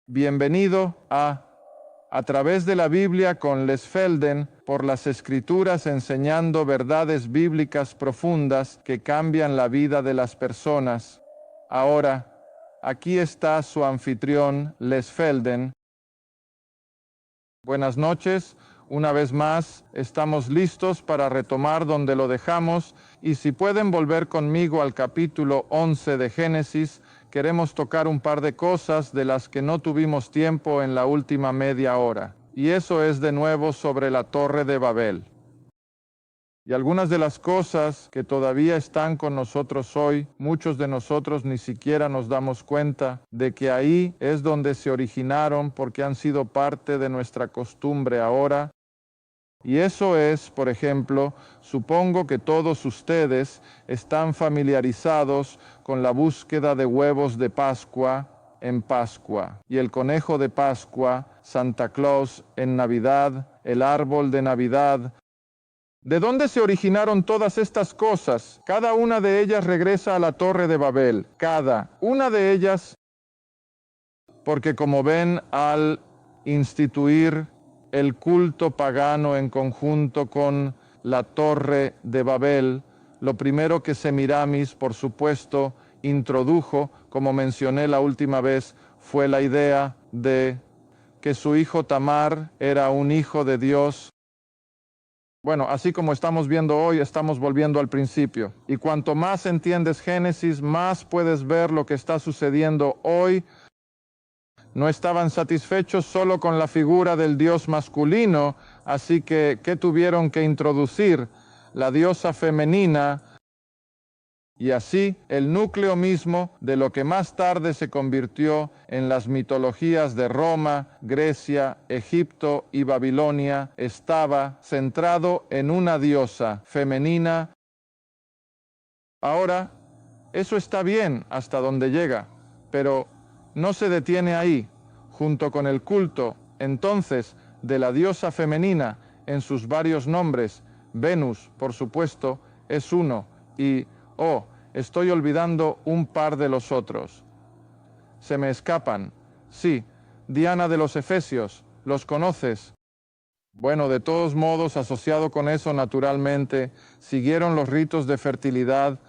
Bienvenido a través de la Biblia con Les Felden por las Escrituras enseñando verdades bíblicas profundas que cambian la vida de las personas. Ahora, aquí está su anfitrión, Les Felden. Buenas noches. Una vez más, estamos listos para retomar donde lo dejamos y si pueden volver conmigo al capítulo 11 de Génesis, queremos tocar un par de cosas de las que no tuvimos tiempo en la última media hora. Y eso es de nuevo sobre la Torre de Babel. Y algunas de las cosas que todavía están con nosotros hoy, muchos de nosotros ni siquiera nos damos cuenta de que ahí es donde se originaron porque han sido parte de nuestra costumbre ahora. Y eso es, por ejemplo, supongo que todos ustedes están familiarizados con la búsqueda de huevos de Pascua en Pascua, y el conejo de Pascua, Santa Claus en Navidad, el árbol de Navidad. ¿De dónde se originaron todas estas cosas? Cada una de ellas regresa a la Torre de Babel, cada una de ellas, porque como ven, al instituir el culto pagano en conjunto con la Torre de Babel, lo primero que Semiramis, por supuesto, introdujo, como mencioné la última vez, fue la idea de que su hijo Tamar era un hijo de Dios. Bueno, así como estamos viendo hoy, estamos volviendo al principio. Y cuanto más entiendes Génesis, más puedes ver lo que está sucediendo hoy. No estaban satisfechos solo con la figura del dios masculino, así que ¿qué tuvieron que introducir? La diosa femenina. Y así, el núcleo mismo de lo que más tarde se convirtió en las mitologías de Roma, Grecia, Egipto y Babilonia estaba centrado en una diosa femenina. Ahora, eso está bien hasta donde llega, pero no se detiene ahí. Junto con el culto, entonces, de la diosa femenina en sus varios nombres, Venus, por supuesto, es uno, y estoy olvidando un par de los otros. Se me escapan. Sí, Diana de los Efesios, ¿los conoces? Bueno, de todos modos, asociado con eso, naturalmente, siguieron los ritos de fertilidad,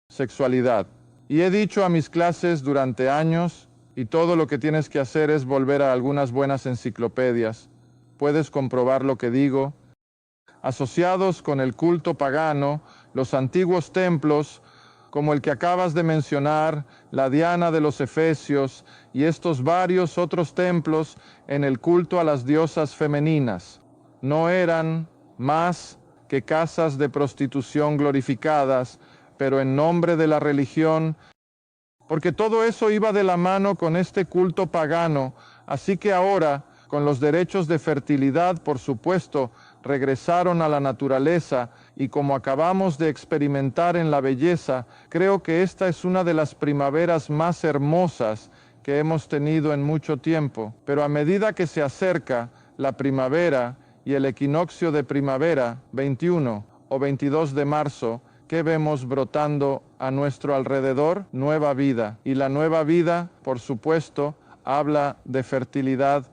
sexualidad. Y he dicho a mis clases durante años, y todo lo que tienes que hacer es volver a algunas buenas enciclopedias. Puedes comprobar lo que digo. Asociados con el culto pagano, los antiguos templos, como el que acabas de mencionar, la Diana de los Efesios y estos varios otros templos en el culto a las diosas femeninas, no eran más que casas de prostitución glorificadas, pero en nombre de la religión, porque todo eso iba de la mano con este culto pagano, así que ahora, con los derechos de fertilidad, por supuesto, regresaron a la naturaleza y como acabamos de experimentar en la belleza, creo que esta es una de las primaveras más hermosas que hemos tenido en mucho tiempo. Pero a medida que se acerca la primavera y el equinoccio de primavera, 21 o 22 de marzo, ¿qué vemos brotando a nuestro alrededor? Nueva vida. Y la nueva vida, por supuesto, habla de fertilidad.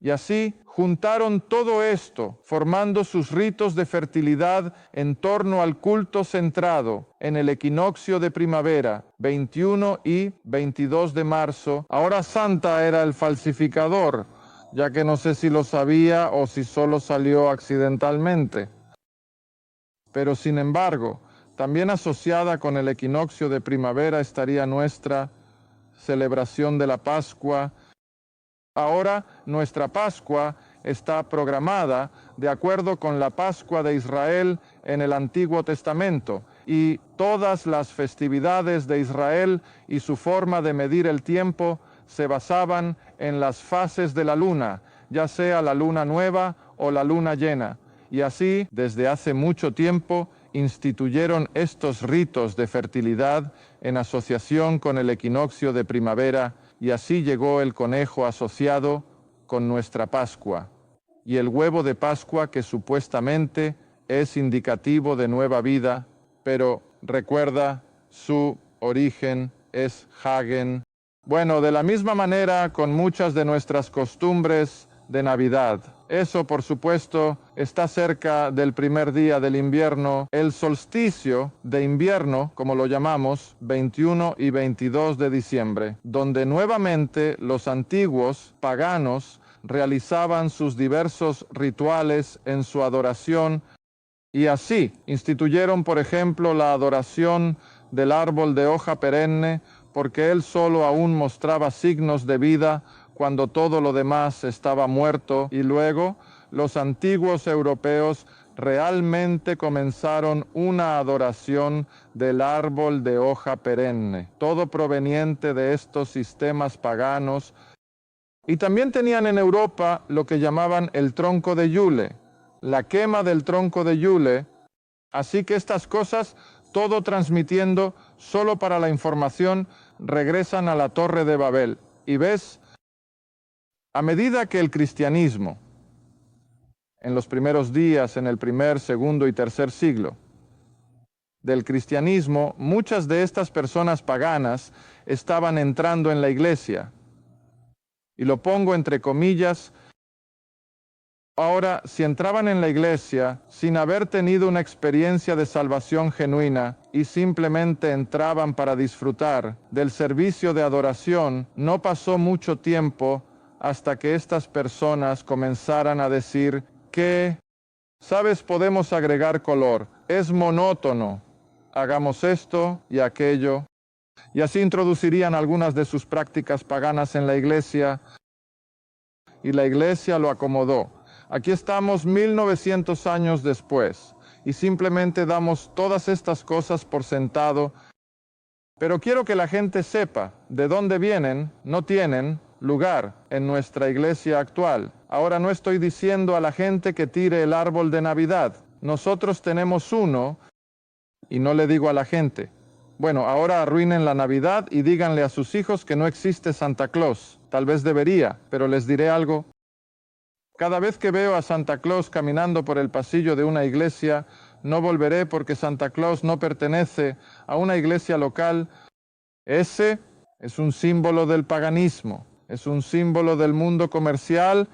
Y así juntaron todo esto, formando sus ritos de fertilidad en torno al culto centrado en el equinoccio de primavera, 21 y 22 de marzo. Ahora Santa era el falsificador, ya que no sé si lo sabía o si solo salió accidentalmente. Pero sin embargo, también asociada con el equinoccio de primavera estaría nuestra celebración de la Pascua. Ahora nuestra Pascua está programada de acuerdo con la Pascua de Israel en el Antiguo Testamento y todas las festividades de Israel y su forma de medir el tiempo se basaban en las fases de la luna, ya sea la luna nueva o la luna llena. Y así, desde hace mucho tiempo, instituyeron estos ritos de fertilidad en asociación con el equinoccio de primavera, y así llegó el conejo asociado con nuestra Pascua, y el huevo de Pascua que supuestamente es indicativo de nueva vida, pero recuerda, su origen es Hagen. Bueno, de la misma manera con muchas de nuestras costumbres de Navidad. Eso, por supuesto, está cerca del primer día del invierno, el solsticio de invierno, como lo llamamos, 21 y 22 de diciembre, donde nuevamente los antiguos paganos realizaban sus diversos rituales en su adoración y así instituyeron, por ejemplo, la adoración del árbol de hoja perenne, porque él solo aún mostraba signos de vida cuando todo lo demás estaba muerto, y luego los antiguos europeos realmente comenzaron una adoración del árbol de hoja perenne, todo proveniente de estos sistemas paganos. Y también tenían en Europa lo que llamaban el tronco de Yule, la quema del tronco de Yule. Así que estas cosas, todo transmitiendo solo para la información, regresan a la Torre de Babel. Y ves, a medida que el cristianismo, en los primeros días, en el primer, segundo y tercer siglo del cristianismo, muchas de estas personas paganas estaban entrando en la iglesia. Y lo pongo entre comillas. Ahora, si entraban en la iglesia sin haber tenido una experiencia de salvación genuina y simplemente entraban para disfrutar del servicio de adoración, no pasó mucho tiempo hasta que estas personas comenzaran a decir que, sabes, podemos agregar color, es monótono, hagamos esto y aquello, y así introducirían algunas de sus prácticas paganas en la iglesia, y la iglesia lo acomodó. Aquí estamos 1900 años después y simplemente damos todas estas cosas por sentado, pero quiero que la gente sepa de dónde vienen, no tienen lugar en nuestra iglesia actual. Ahora no estoy diciendo a la gente que tire el árbol de Navidad. Nosotros tenemos uno y no le digo a la gente, bueno, ahora arruinen la Navidad y díganle a sus hijos que no existe Santa Claus. Tal vez debería, pero les diré algo. Cada vez que veo a Santa Claus caminando por el pasillo de una iglesia, no volveré porque Santa Claus no pertenece a una iglesia local. Ese es un símbolo del paganismo, es un símbolo del mundo comercial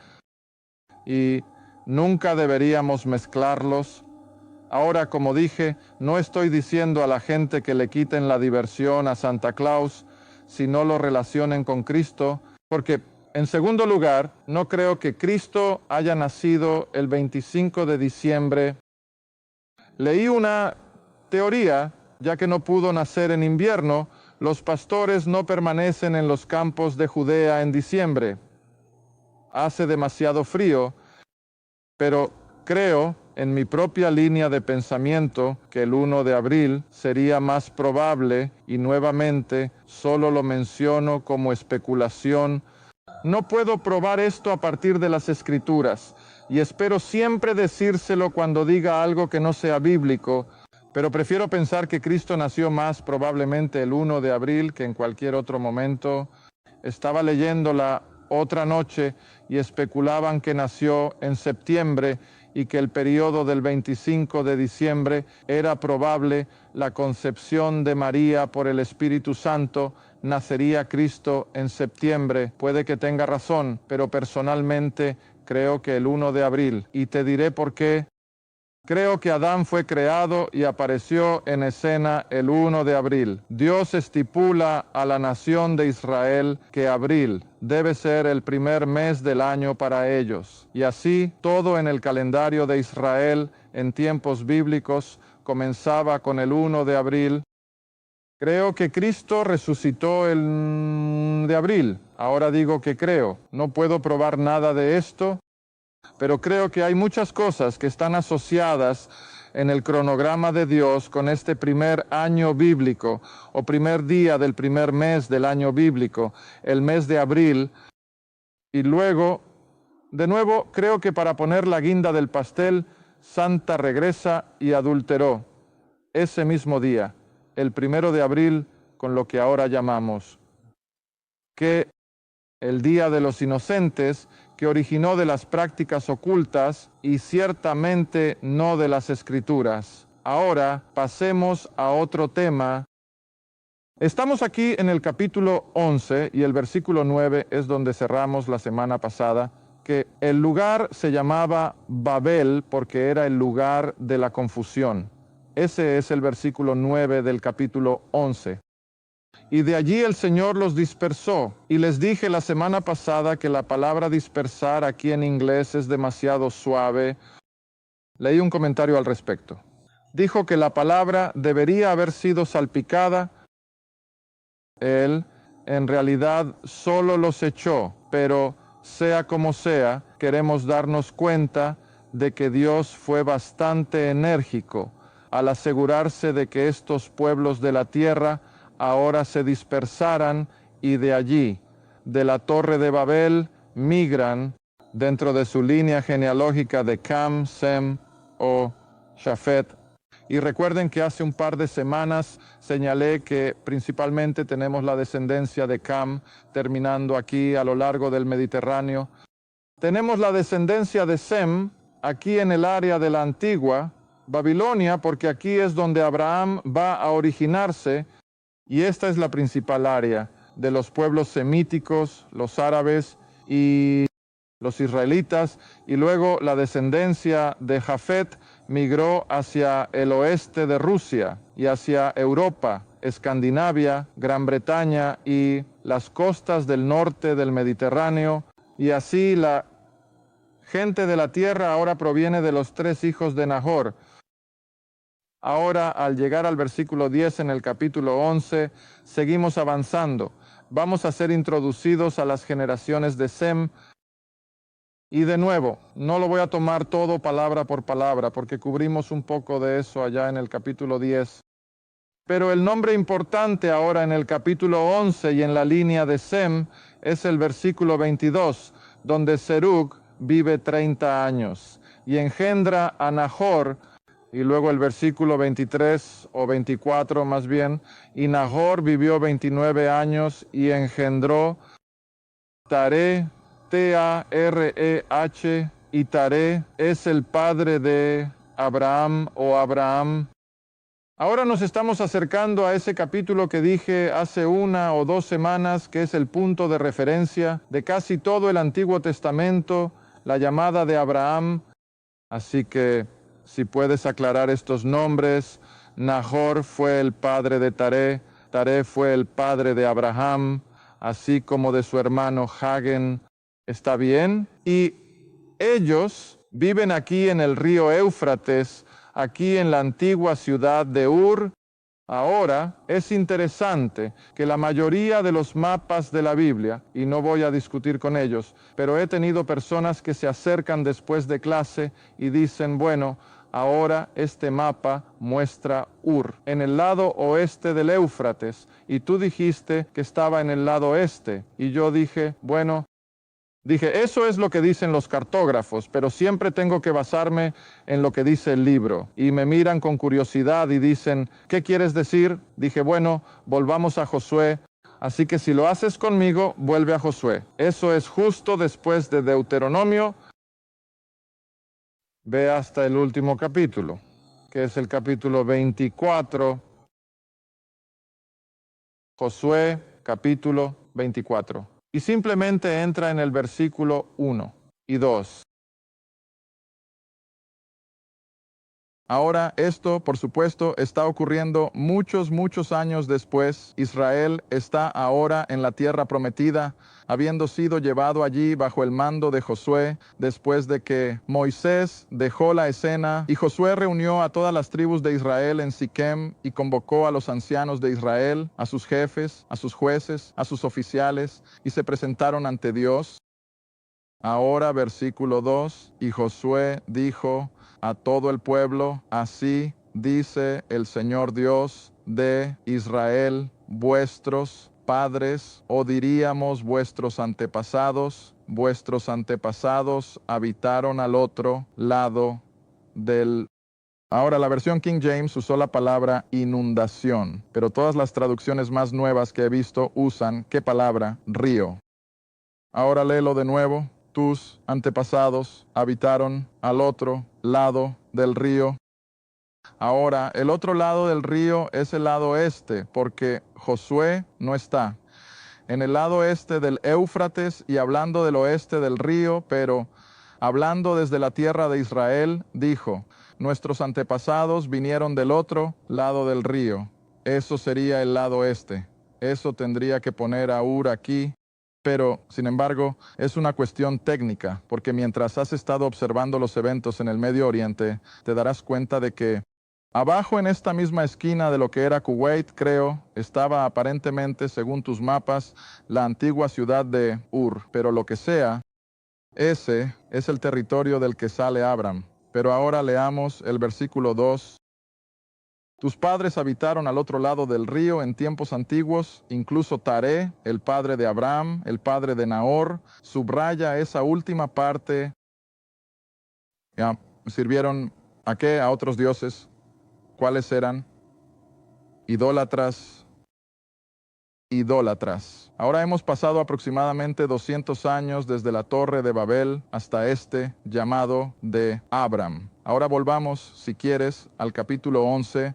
y nunca deberíamos mezclarlos. Ahora, como dije, no estoy diciendo a la gente que le quiten la diversión a Santa Claus si no lo relacionen con Cristo, porque en segundo lugar, no creo que Cristo haya nacido el 25 de diciembre. Leí una teoría, ya que no pudo nacer en invierno, los pastores no permanecen en los campos de Judea en diciembre. Hace demasiado frío, pero creo en mi propia línea de pensamiento que el 1 de abril sería más probable y nuevamente solo lo menciono como especulación. No puedo probar esto a partir de las Escrituras y espero siempre decírselo cuando diga algo que no sea bíblico, pero prefiero pensar que Cristo nació más probablemente el 1 de abril que en cualquier otro momento. Estaba leyendo la otra noche y especulaban que nació en septiembre y que el periodo del 25 de diciembre era probable la concepción de María por el Espíritu Santo. Nacería Cristo en septiembre. Puede que tenga razón, pero personalmente creo que el 1 de abril. Y te diré por qué. Creo que Adán fue creado y apareció en escena el 1 de abril. Dios estipula a la nación de Israel que abril debe ser el primer mes del año para ellos. Y así todo en el calendario de Israel en tiempos bíblicos comenzaba con el 1 de abril. Creo que Cristo resucitó el de abril. Ahora digo que creo. No puedo probar nada de esto, pero creo que hay muchas cosas que están asociadas en el cronograma de Dios con este primer año bíblico o primer día del primer mes del año bíblico, el mes de abril. Y luego, de nuevo, creo que para poner la guinda del pastel, Santa regresa y adulteró ese mismo día, el 1 de abril, con lo que ahora llamamos que el Día de los Inocentes, que originó de las prácticas ocultas y ciertamente no de las Escrituras. Ahora pasemos a otro tema Estamos aquí en el capítulo 11 y el versículo 9 es donde cerramos la semana pasada, que el lugar se llamaba Babel porque era el lugar de la confusión. Ese es el versículo 9 del capítulo 11. Y de allí el Señor los dispersó. Y les dije la semana pasada que la palabra dispersar aquí en inglés es demasiado suave. Leí un comentario al respecto. Dijo que la palabra debería haber sido salpicada. Él en realidad solo los echó, pero sea como sea, queremos darnos cuenta de que Dios fue bastante enérgico al asegurarse de que estos pueblos de la tierra ahora se dispersaran y de allí, de la Torre de Babel, migran dentro de su línea genealógica de Cam, Sem o Shafet. Y recuerden que hace un par de semanas señalé que principalmente tenemos la descendencia de Cam terminando aquí a lo largo del Mediterráneo. Tenemos la descendencia de Sem aquí en el área de la antigua Babilonia, porque aquí es donde Abraham va a originarse, y esta es la principal área de los pueblos semíticos, los árabes y los israelitas, y luego la descendencia de Jafet migró hacia el oeste de Rusia y hacia Europa, Escandinavia, Gran Bretaña y las costas del norte del Mediterráneo, y así la gente de la tierra ahora proviene de los 3 hijos de Nahor. Ahora, al llegar al versículo 10 en el capítulo 11, seguimos avanzando. Vamos a ser introducidos a las generaciones de Sem. Y de nuevo, no lo voy a tomar todo palabra por palabra, porque cubrimos un poco de eso allá en el capítulo 10. Pero el nombre importante ahora en el capítulo 11 y en la línea de Sem es el versículo 22, donde Serug vive 30 años y engendra a Nahor. Y luego el versículo 23 o 24 más bien, y Nahor vivió 29 años y engendró Taré, T-A-R-E-H, y Taré es el padre de Abraham o Abraham. Ahora nos estamos acercando a ese capítulo que dije hace 1 o 2 semanas, que es el punto de referencia de casi todo el Antiguo Testamento, la llamada de Abraham. Así que si puedes aclarar estos nombres, Nahor fue el padre de Taré, Taré fue el padre de Abraham, así como de su hermano Hagen. ¿Está bien? Y ellos viven aquí en el río Éufrates, aquí en la antigua ciudad de Ur. Ahora es interesante que la mayoría de los mapas de la Biblia, y no voy a discutir con ellos, pero he tenido personas que se acercan después de clase y dicen, bueno, ahora este mapa muestra Ur en el lado oeste del Éufrates, y tú dijiste que estaba en el lado este, y yo dije, bueno, eso es lo que dicen los cartógrafos, pero siempre tengo que basarme en lo que dice el libro. Y me miran con curiosidad y dicen, ¿qué quieres decir? Dije, bueno, volvamos a Josué. Así que si lo haces conmigo, vuelve a Josué. Eso es justo después de Deuteronomio. Ve hasta el último capítulo, que es el capítulo 24. Josué, capítulo 24. Y simplemente entra en el versículo 1 y 2. Ahora esto, por supuesto, está ocurriendo muchos años después. Israel está ahora en la tierra prometida, habiendo sido llevado allí bajo el mando de Josué, después de que Moisés dejó la escena y Josué reunió a todas las tribus de Israel en Siquem y convocó a los ancianos de Israel, a sus jefes, a sus jueces, a sus oficiales, y se presentaron ante Dios. Ahora, versículo 2, y Josué dijo a todo el pueblo, así dice el Señor Dios de Israel, vuestros padres, o diríamos vuestros antepasados habitaron al otro lado del... Ahora, la versión King James usó la palabra inundación, pero todas las traducciones más nuevas que he visto usan, ¿qué palabra? Río. Ahora léelo de nuevo. Tus antepasados habitaron al otro lado del río. Ahora, el otro lado del río es el lado este, porque Josué no está. En el lado este del Éufrates y hablando del oeste del río, pero hablando desde la tierra de Israel, dijo, nuestros antepasados vinieron del otro lado del río. Eso sería el lado este. Eso tendría que poner a Ur aquí. Pero, sin embargo, es una cuestión técnica, porque mientras has estado observando los eventos en el Medio Oriente, te darás cuenta de que abajo en esta misma esquina de lo que era Kuwait, creo, estaba aparentemente, según tus mapas, la antigua ciudad de Ur. Pero lo que sea, ese es el territorio del que sale Abram. Pero ahora leamos el versículo 2. Tus padres habitaron al otro lado del río en tiempos antiguos, incluso Taré, el padre de Abraham, el padre de Nahor, subraya esa última parte. Ya, ¿sirvieron a qué? A otros dioses. ¿Cuáles eran? Idólatras. Idólatras. Ahora hemos pasado aproximadamente 200 años desde la Torre de Babel hasta este llamado de Abram. Ahora volvamos, si quieres, al capítulo 11.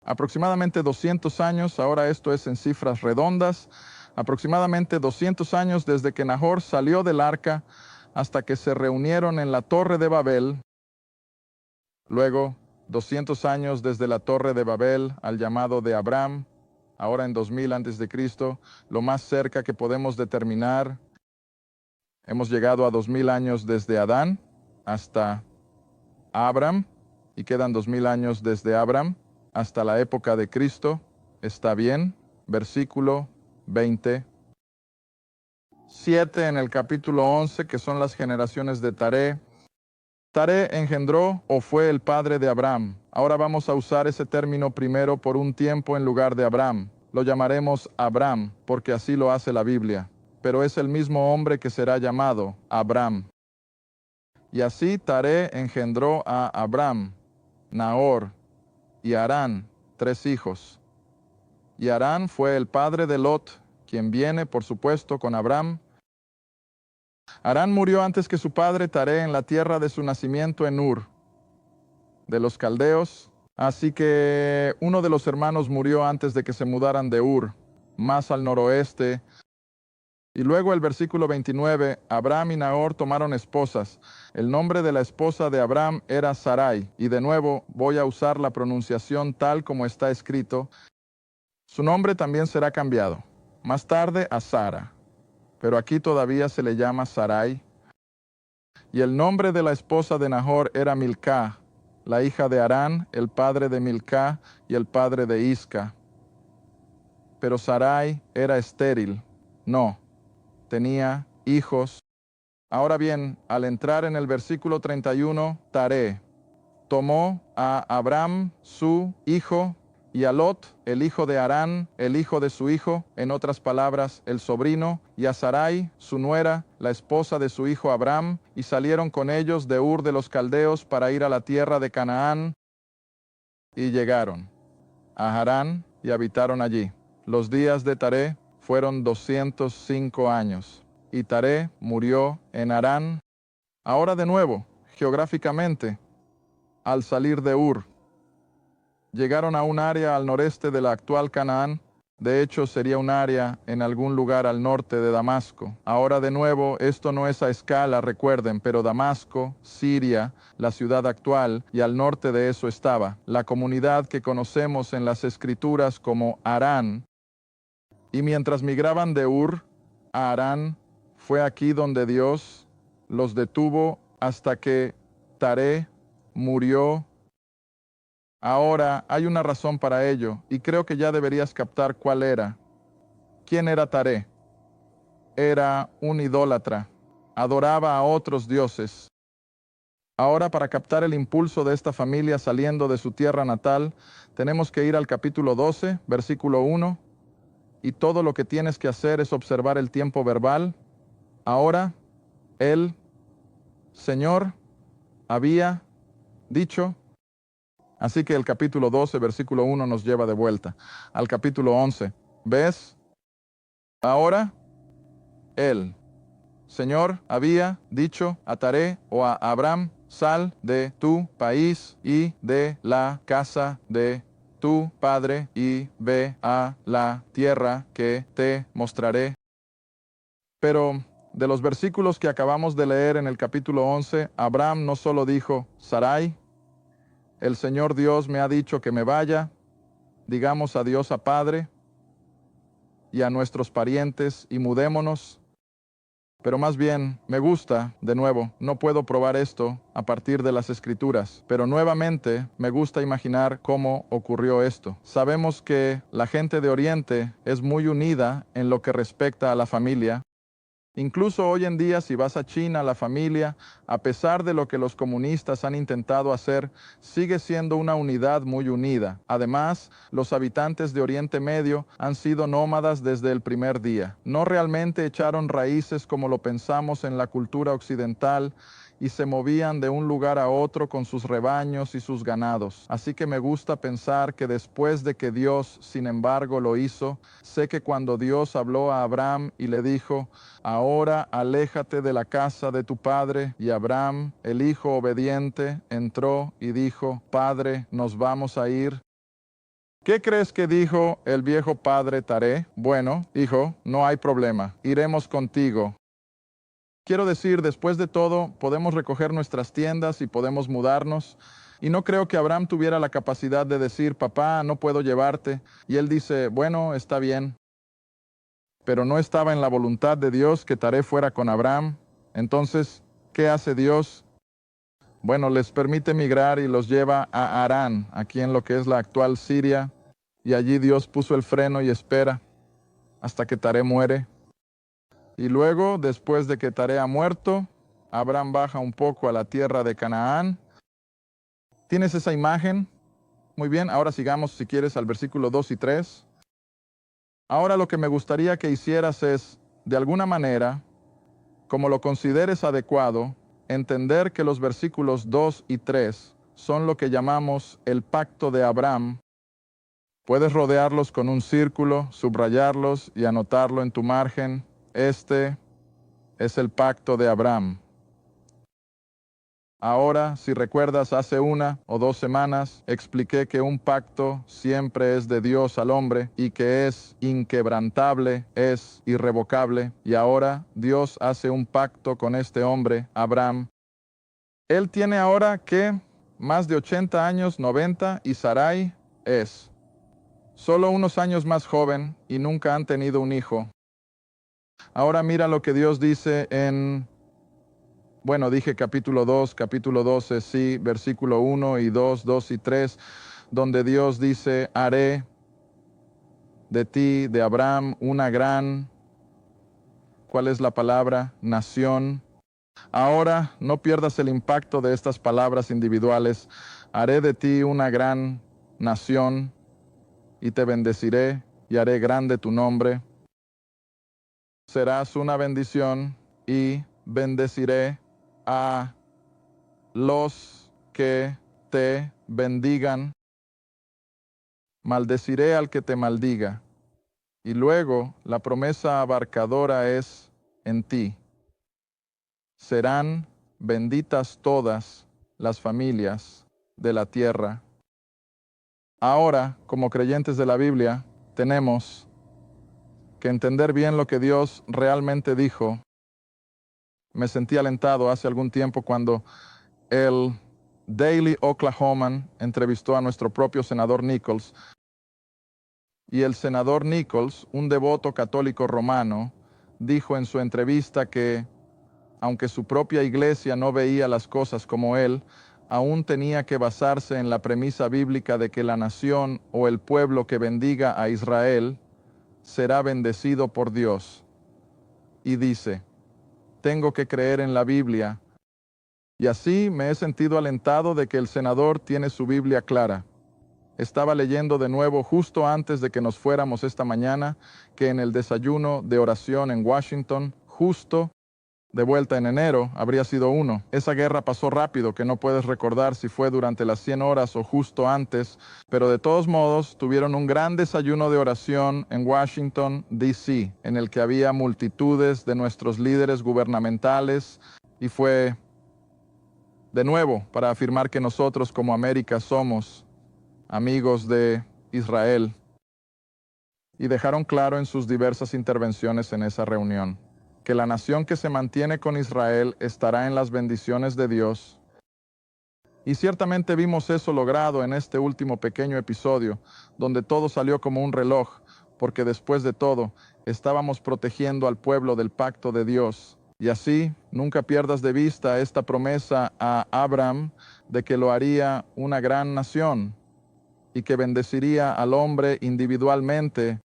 Aproximadamente 200 años, ahora esto es en cifras redondas, aproximadamente 200 años desde que Nahor salió del arca hasta que se reunieron en la Torre de Babel. Luego, 200 años desde la Torre de Babel al llamado de Abraham, ahora en 2000 a.C., lo más cerca que podemos determinar, hemos llegado a 2000 años desde Adán hasta Abraham, y quedan 2000 años desde Abraham hasta la época de Cristo. Está bien. Versículo 20. 7 en el capítulo 11, que son las generaciones de Taré. Taré engendró o fue el padre de Abraham. Ahora vamos a usar ese término primero por un tiempo en lugar de Abraham. Lo llamaremos Abram, porque así lo hace la Biblia. Pero es el mismo hombre que será llamado Abram. Y así Taré engendró a Abram, Nahor y Harán, 3 hijos. Y Harán fue el padre de Lot, quien viene, por supuesto, con Abram. Harán murió antes que su padre Taré en la tierra de su nacimiento en Ur, de los caldeos. Así que uno de los hermanos murió antes de que se mudaran de Ur, más al noroeste. Y luego el versículo 29, Abram y Nahor tomaron esposas. El nombre de la esposa de Abram era Sarai. Y de nuevo voy a usar la pronunciación tal como está escrito. Su nombre también será cambiado, más tarde a Sara, pero aquí todavía se le llama Sarai. Y el nombre de la esposa de Nahor era Milcá, la hija de Harán, el padre de Milcá y el padre de Isca. Pero Sarai era estéril, no, tenía hijos. Ahora bien, al entrar en el versículo 31, Taré tomó a Abram, su hijo, y a Lot, el hijo de Harán, el hijo de su hijo, en otras palabras, el sobrino, y a Sarai, su nuera, la esposa de su hijo Abram, y salieron con ellos de Ur de los Caldeos para ir a la tierra de Canaán, y llegaron a Harán y habitaron allí. Los días de Taré fueron 205 años, y Taré murió en Harán. Ahora de nuevo, geográficamente, al salir de Ur, llegaron a un área al noreste de la actual Canaán. De hecho, sería un área en algún lugar al norte de Damasco. Ahora de nuevo, esto no es a escala, recuerden, pero Damasco, Siria, la ciudad actual, y al norte de eso estaba la comunidad que conocemos en las Escrituras como Harán. Y mientras migraban de Ur a Harán, fue aquí donde Dios los detuvo hasta que Taré murió. Ahora hay una razón para ello, y creo que ya deberías captar cuál era. ¿Quién era Taré? Era un idólatra. Adoraba a otros dioses. Ahora, para captar el impulso de esta familia saliendo de su tierra natal, tenemos que ir al capítulo 12, versículo 1, y todo lo que tienes que hacer es observar el tiempo verbal. Ahora, el Señor había dicho. Así que el capítulo 12, versículo 1 nos lleva de vuelta al capítulo 11. ¿Ves? Ahora, Él Señor había dicho a Taré o a Abram, sal de tu país y de la casa de tu padre y ve a la tierra que te mostraré. Pero de los versículos que acabamos de leer en el capítulo 11, Abraham no solo dijo, Sarai, el Señor Dios me ha dicho que me vaya, digamos adiós a padre y a nuestros parientes y mudémonos. Pero más bien, me gusta, de nuevo, no puedo probar esto a partir de las escrituras, pero nuevamente me gusta imaginar cómo ocurrió esto. Sabemos que la gente de Oriente es muy unida en lo que respecta a la familia. Incluso hoy en día, si vas a China, la familia, a pesar de lo que los comunistas han intentado hacer, sigue siendo una unidad muy unida. Además, los habitantes de Oriente Medio han sido nómadas desde el primer día. No realmente echaron raíces como lo pensamos en la cultura occidental, y se movían de un lugar a otro con sus rebaños y sus ganados. Así que me gusta pensar que después de que Dios, sin embargo, lo hizo, sé que cuando Dios habló a Abraham y le dijo, ahora aléjate de la casa de tu padre, y Abraham, el hijo obediente, entró y dijo, Padre, nos vamos a ir. ¿Qué crees que dijo el viejo padre Taré? Bueno, hijo, no hay problema, iremos contigo. Quiero decir, después de todo, podemos recoger nuestras tiendas y podemos mudarnos. Y no creo que Abraham tuviera la capacidad de decir, papá, no puedo llevarte. Y él dice, bueno, está bien. Pero no estaba en la voluntad de Dios que Taré fuera con Abraham. Entonces, ¿qué hace Dios? Bueno, les permite migrar y los lleva a Harán, aquí en lo que es la actual Siria. Y allí Dios puso el freno y espera hasta que Taré muere. Y luego, después de que Taré ha muerto, Abraham baja un poco a la tierra de Canaán. ¿Tienes esa imagen? Muy bien, ahora sigamos, si quieres, al versículo 2 y 3. Ahora lo que me gustaría que hicieras es, de alguna manera, como lo consideres adecuado, entender que los versículos 2 y 3 son lo que llamamos el pacto de Abraham. Puedes rodearlos con un círculo, subrayarlos y anotarlo en tu margen. Este es el pacto de Abraham. Ahora, si recuerdas, hace 1 o 2 semanas expliqué que un pacto siempre es de Dios al hombre y que es inquebrantable, es irrevocable. Y ahora Dios hace un pacto con este hombre, Abraham. Él tiene ahora, ¿qué? Más de 80 años, 90, y Sarai es solo unos años más joven y nunca han tenido un hijo. Ahora mira lo que Dios dice dije capítulo 2, capítulo 12, sí, versículo 1 y 2, 2 y 3, donde Dios dice, haré de ti, de Abraham, una gran, ¿cuál es la palabra? Nación. Ahora no pierdas el impacto de estas palabras individuales. Haré de ti una gran nación y te bendeciré y haré grande tu nombre. Serás una bendición y bendeciré a los que te bendigan. Maldeciré al que te maldiga. Y luego la promesa abarcadora es en ti. Serán benditas todas las familias de la tierra. Ahora, como creyentes de la Biblia, tenemos que entender bien lo que Dios realmente dijo. Me sentí alentado hace algún tiempo cuando el Daily Oklahoman entrevistó a nuestro propio senador Nichols. Y el senador Nichols, un devoto católico romano, dijo en su entrevista que, aunque su propia iglesia no veía las cosas como él, aún tenía que basarse en la premisa bíblica de que la nación o el pueblo que bendiga a Israel será bendecido por Dios. Y dice, tengo que creer en la Biblia. Y así me he sentido alentado de que el senador tiene su Biblia clara. Estaba leyendo de nuevo justo antes de que nos fuéramos esta mañana que en el desayuno de oración en Washington, justo de vuelta en enero, habría sido 1. Esa guerra pasó rápido, que no puedes recordar si fue durante las 100 horas o justo antes, pero de todos modos tuvieron un gran desayuno de oración en Washington, D.C., en el que había multitudes de nuestros líderes gubernamentales, y fue, de nuevo, para afirmar que nosotros como América somos amigos de Israel, y dejaron claro en sus diversas intervenciones en esa reunión que la nación que se mantiene con Israel estará en las bendiciones de Dios. Y ciertamente vimos eso logrado en este último pequeño episodio, donde todo salió como un reloj, porque después de todo, estábamos protegiendo al pueblo del pacto de Dios. Y así, nunca pierdas de vista esta promesa a Abraham de que lo haría una gran nación y que bendeciría al hombre individualmente.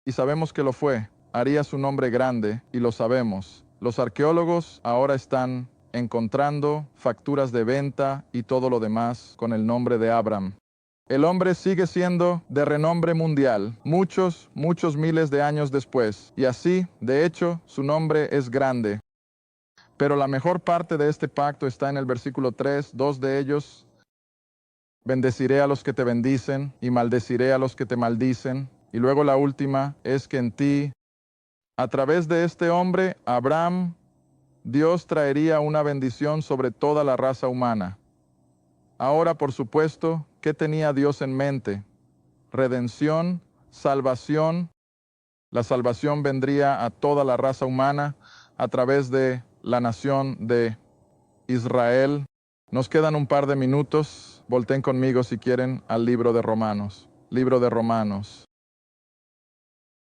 Y sabemos que lo fue. Haría su nombre grande, y lo sabemos. Los arqueólogos ahora están encontrando facturas de venta y todo lo demás con el nombre de Abraham. El hombre sigue siendo de renombre mundial, muchos miles de años después, y así, de hecho, su nombre es grande. Pero la mejor parte de este pacto está en el versículo 3, 2 de ellos: bendeciré a los que te bendicen y maldeciré a los que te maldicen. Y luego la última es que en ti, a través de este hombre, Abraham, Dios traería una bendición sobre toda la raza humana. Ahora, por supuesto, ¿qué tenía Dios en mente? Redención, salvación. La salvación vendría a toda la raza humana a través de la nación de Israel. Nos quedan un par de minutos. Volten conmigo, si quieren, al libro de Romanos. Libro de Romanos,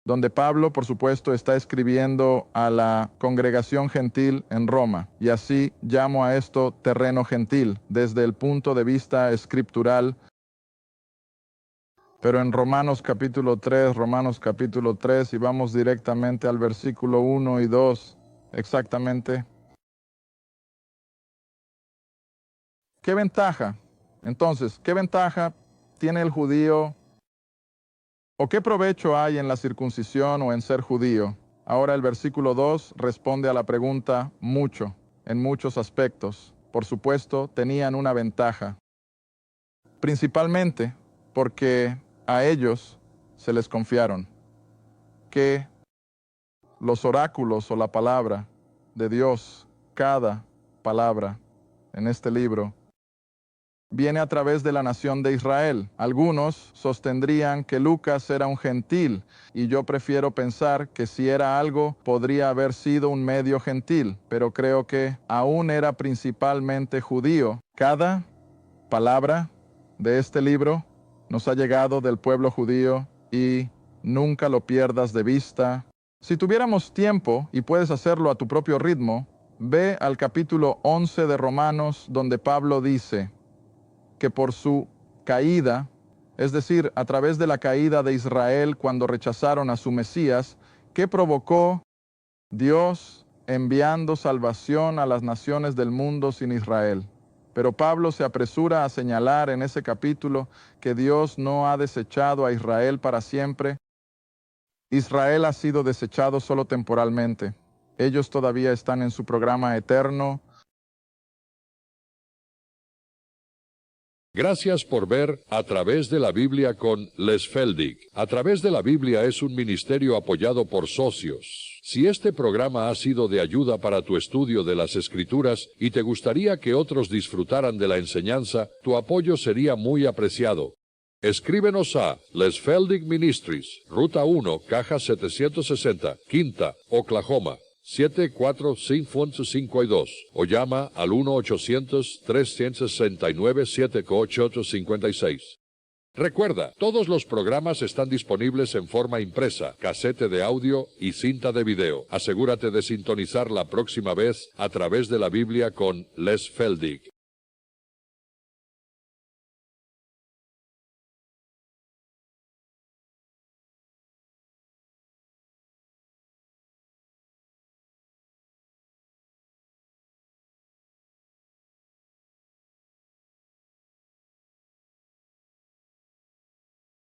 donde Pablo, por supuesto, está escribiendo a la congregación gentil en Roma. Y así llamo a esto terreno gentil, desde el punto de vista escritural. Pero en Romanos capítulo 3, y vamos directamente al versículo 1 y 2, exactamente. ¿Qué ventaja? Entonces, ¿qué ventaja tiene el judío? ¿O qué provecho hay en la circuncisión o en ser judío? Ahora el versículo 2 responde a la pregunta mucho, en muchos aspectos. Por supuesto, tenían una ventaja. Principalmente porque a ellos se les confiaron que los oráculos o la palabra de Dios, cada palabra en este libro, viene a través de la nación de Israel. Algunos sostendrían que Lucas era un gentil, y yo prefiero pensar que si era algo, podría haber sido un medio gentil, pero creo que aún era principalmente judío. Cada palabra de este libro nos ha llegado del pueblo judío, y nunca lo pierdas de vista. Si tuviéramos tiempo, y puedes hacerlo a tu propio ritmo, ve al capítulo 11 de Romanos, donde Pablo dice que por su caída, es decir, a través de la caída de Israel cuando rechazaron a su Mesías, ¿qué provocó Dios enviando salvación a las naciones del mundo sin Israel? Pero Pablo se apresura a señalar en ese capítulo que Dios no ha desechado a Israel para siempre. Israel ha sido desechado solo temporalmente. Ellos todavía están en su programa eterno. Gracias por ver A Través de la Biblia con Les Feldig. A Través de la Biblia es un ministerio apoyado por socios. Si este programa ha sido de ayuda para tu estudio de las Escrituras y te gustaría que otros disfrutaran de la enseñanza, tu apoyo sería muy apreciado. Escríbenos a Les Feldig Ministries, Ruta 1, Caja 760, Quinta, Oklahoma 74552, o llama al 1-800-369-7856. Recuerda, todos los programas están disponibles en forma impresa, casete de audio y cinta de video. Asegúrate de sintonizar la próxima vez A Través de la Biblia con Les Feldig.